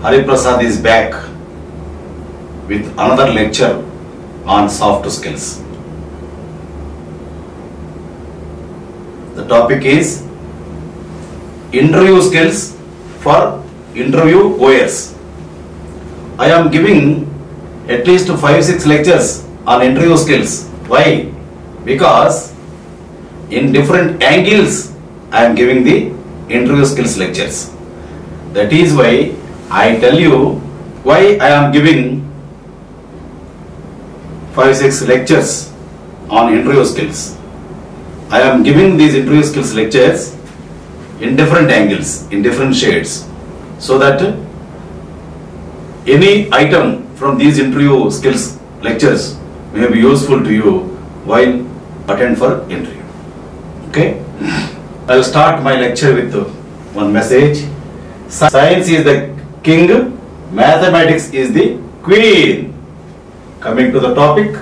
Hari Prasad is back with another lecture on soft skills. The topic is interview skills for interview goers. I am giving at least 5-6 lectures on interview skills. Why? Because in different angles I am giving the interview skills lectures. That is why I tell you why I am giving 5-6 lectures on interview skills. I am giving these interview skills lectures in different angles, in different shades, so that any item from these interview skills lectures may be useful to you while attend for interview. Okay? I will start my lecture with one message. Science is the king, mathematics is the queen. Coming to the topic,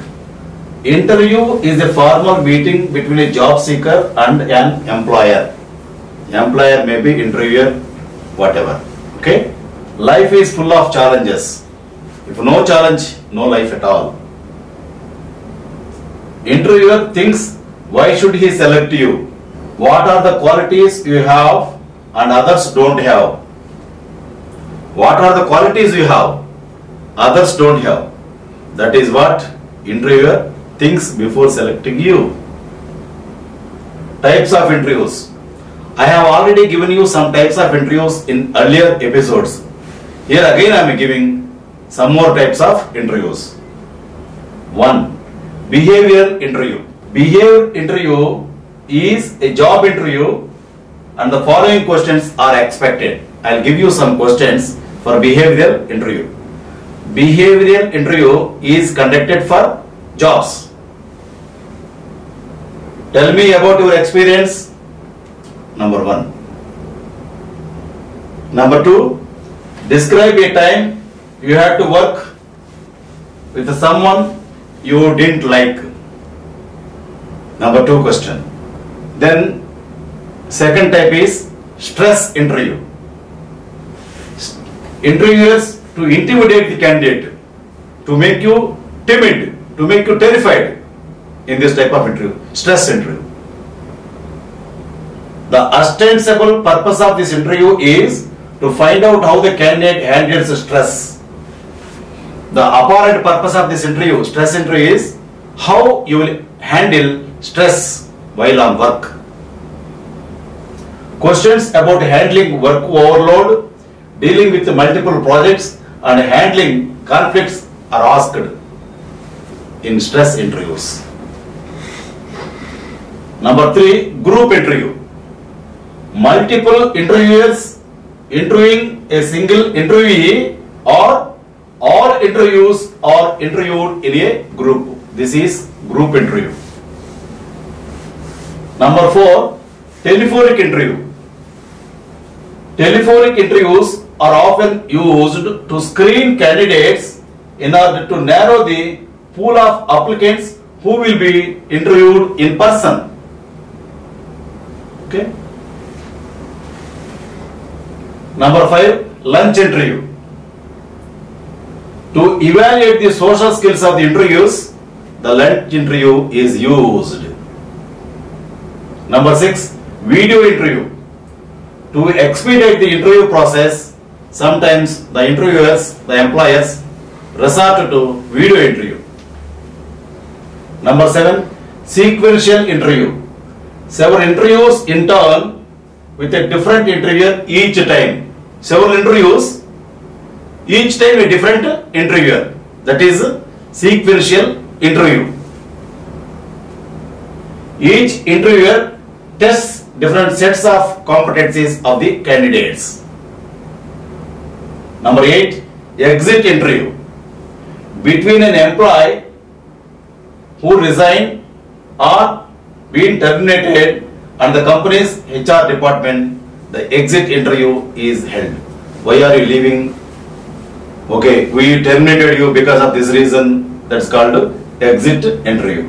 interview is a formal meeting between a job seeker and an employer. Employer may be interviewer, whatever. Okay? Life is full of challenges. If no challenge, no life at all. Interviewer thinks, why should he select you? What are the qualities you have and others don't have? What are the qualities you have, others don't have? That is what interviewer thinks before selecting you. Types of interviews. I have already given you some types of interviews in earlier episodes. Here again I am giving some more types of interviews. 1. Behavioral interview. Behavioral interview is a job interview and the following questions are expected. I will give you some questions for behavioral interview. Behavioral interview is conducted for jobs. Tell me about your experience. Number 1. Number 2. Describe a time you had to work with someone you didn't like. Number 2 question. Then second type is stress interview. Interviewers to intimidate the candidate, to make you timid, to make you terrified in this type of interview, stress interview. The ostensible purpose of this interview is to find out how the candidate handles stress. The apparent purpose of this interview, stress interview, is how you will handle stress while on work. Questions about handling work overload, dealing with multiple projects and handling conflicts are asked in stress interviews. Number 3, group interview. Multiple interviewers interviewing a single interviewee, or all interviews are interviewed in a group. This is group interview. Number 4, telephonic interview. Telephonic interviews are often used to screen candidates in order to narrow the pool of applicants who will be interviewed in person. Okay. Number 5, lunch interview. To evaluate the social skills of the interviews, the lunch interview is used. Number 6, video interview. To expedite the interview process, sometimes the interviewers, the employers, resort to video interview. Number 7, sequential interview. Several interviews in turn with a different interviewer each time. Several interviews, each time a different interviewer. That is sequential interview. Each interviewer tests different sets of competencies of the candidates. Number 8, exit interview. Between an employee who resigned or been terminated and the company's HR department, the exit interview is held. Why are you leaving? Okay, we terminated you because of this reason. That's called exit interview.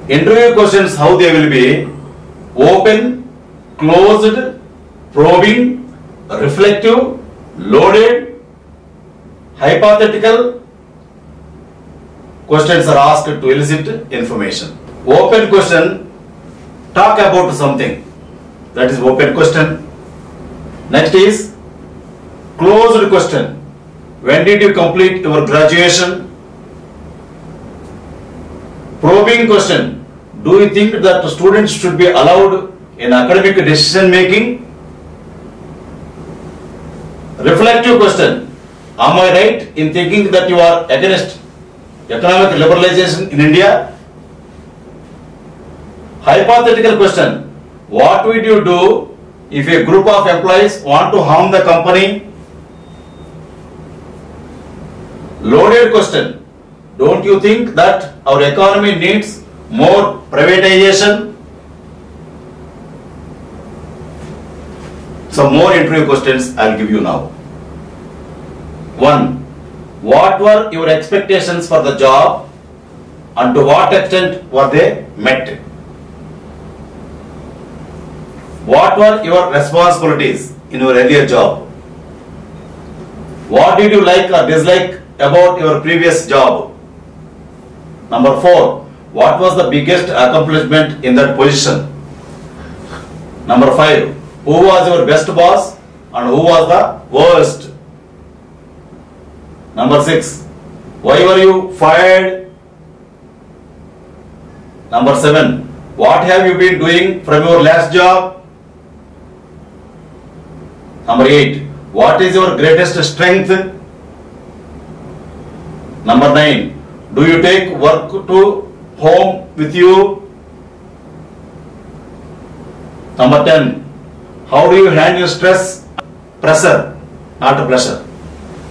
Interview questions, how they will be: open, closed, probing, reflective, Loaded, hypothetical questions are asked to elicit information. Open question, talk about something. That is open question. Next is closed question. When did you complete your graduation? Probing question. Do you think that students should be allowed in academic decision making? Reflective question. Am I right in thinking that you are against economic liberalization in India? Hypothetical question. What would you do if a group of employees want to harm the company? Loaded question. Don't you think that our economy needs more privatization? Some more interview questions I will give you now. 1. What were your expectations for the job and to what extent were they met? What were your responsibilities in your earlier job? What did you like or dislike about your previous job? Number 4. What was the biggest accomplishment in that position? Number 5. Who was your best boss and who was the worst? Number 6. Why were you fired? Number 7. What have you been doing from your last job? Number 8. What is your greatest strength? Number 9. Do you take work to home with you? Number 10. How do you handle stress? Pressure, not pressure.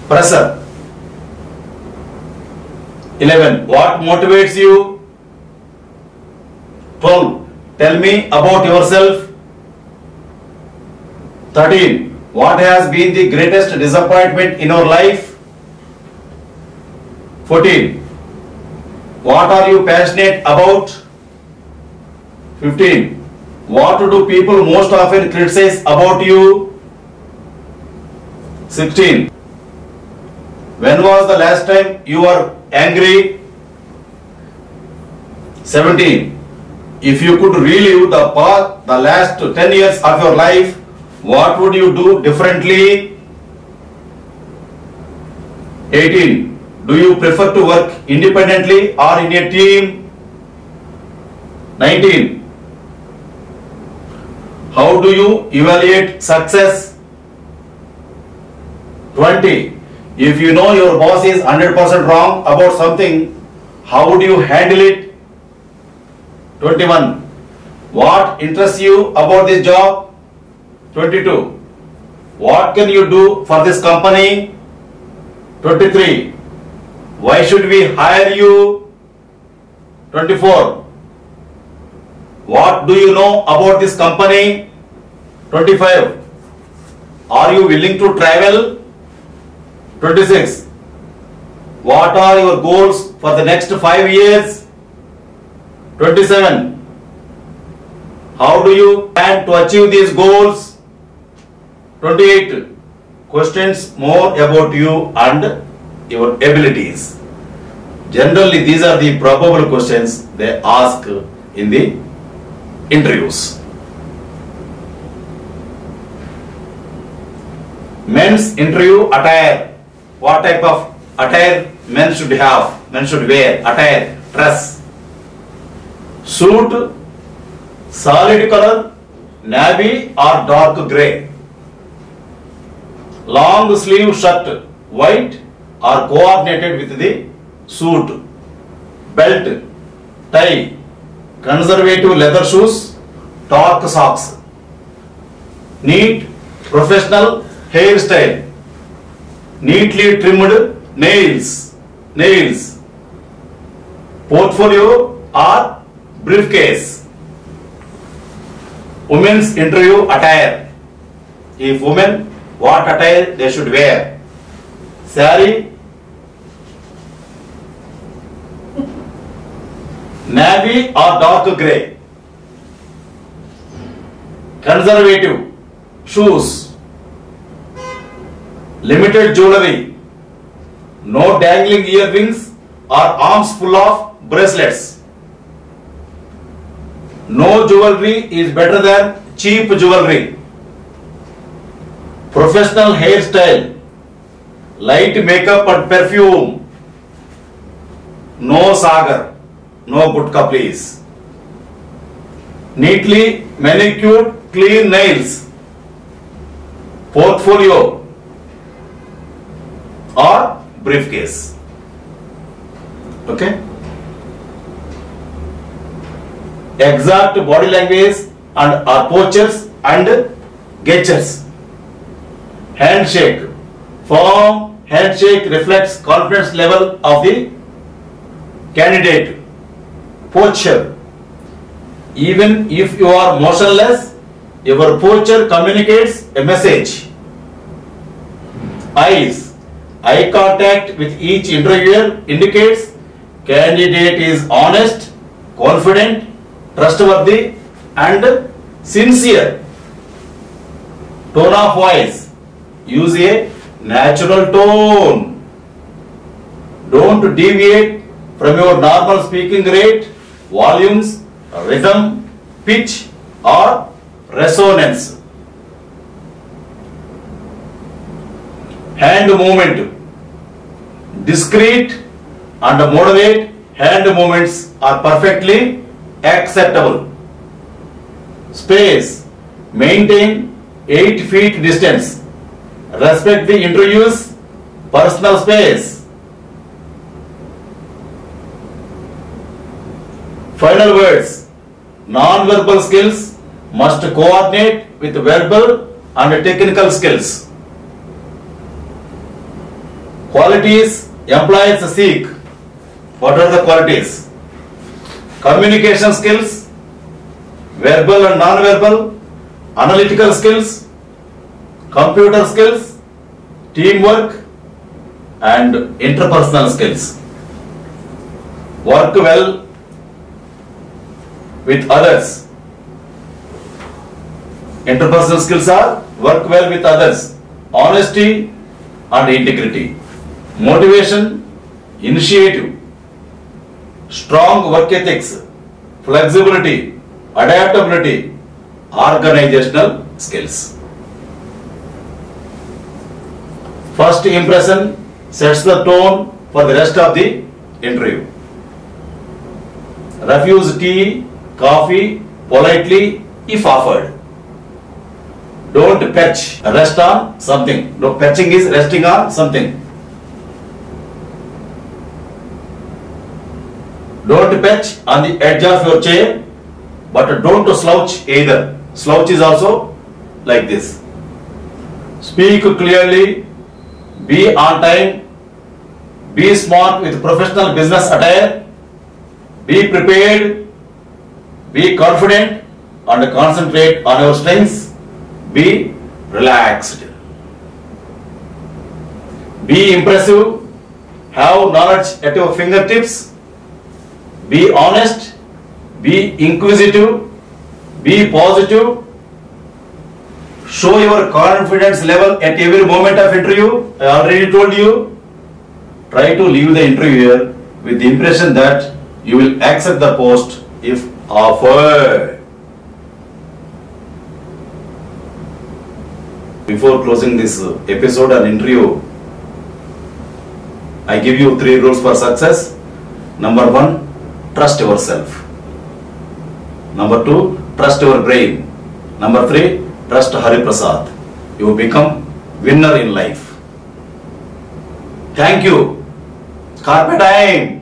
Pressure. 11. What motivates you? 12. Tell me about yourself. 13. What has been the greatest disappointment in your life? 14. What are you passionate about? 15. What do people most often criticize about you? 16. When was the last time you were angry? 17. If you could relive the last 10 years of your life, what would you do differently? 18. Do you prefer to work independently or in a team? 19. How do you evaluate success? 20. If you know your boss is 100% wrong about something, how would you handle it? 21. What interests you about this job? 22. What can you do for this company? 23. Why should we hire you? 24. What do you know about this company? 25. Are you willing to travel? 26. What are your goals for the next 5 years? 27. How do you plan to achieve these goals? 28. Questions more about you and your abilities. Generally, these are the probable questions they ask in the interviews. Men's interview attire. What type of attire men should have? Men should wear attire, dress. Suit, solid color, navy or dark grey. Long sleeve shirt, white or coordinated with the suit. Belt, tie, conservative leather shoes, dark socks. Neat, professional hairstyle. Neatly trimmed nails. Portfolio or briefcase. Women's interview attire. If women, what attire they should wear? Saree, navy or dark grey. Conservative shoes. limited jewelry, no dangling earrings or arms full of bracelets. No jewelry is better than cheap jewelry. Professional hairstyle, light makeup and perfume. No sagar, no gutka please. Neatly manicured, clean nails. Portfolio or briefcase. Okay? Exact body language and our postures and gestures. Handshake. Firm handshake reflects confidence level of the candidate. Posture. Even if you are motionless, your posture communicates a message. Eyes. Eye contact with each interviewer indicates candidate is honest, confident, trustworthy and sincere. Tone of voice. Use a natural tone. Don't deviate from your normal speaking rate, volumes, rhythm, pitch or resonance. Hand movement. Discreet and moderate hand movements are perfectly acceptable. Space. Maintain 8 feet distance. Respect the interviewer's personal space. Final words. Non-verbal skills must coordinate with verbal and technical skills. Qualities employees seek. What are the qualities? Communication skills, verbal and non-verbal, analytical skills, computer skills, teamwork and interpersonal skills. Work well with others. Interpersonal skills are work well with others, honesty and integrity, motivation, initiative, strong work ethics, flexibility, adaptability, organizational skills. First impression sets the tone for the rest of the interview. Refuse tea, coffee politely if offered. Don't perch, rest on something. No, perching is resting on something. Don't perch on the edge of your chair, but don't slouch either. Slouch is also like this. Speak clearly, be on time, be smart with professional business attire, be prepared, be confident and concentrate on your strengths, be relaxed. Be impressive, have knowledge at your fingertips, be honest, be inquisitive, be positive, show your confidence level at every moment of interview. I already told you, try to leave the interviewer with the impression that you will accept the post if offered. Before closing this episode and interview, I give you 3 rules for success. Number 1, trust yourself. Number 2, trust your brain. Number 3, trust Hari Prasad. You will become winner in life. Thank you. Carpe diem.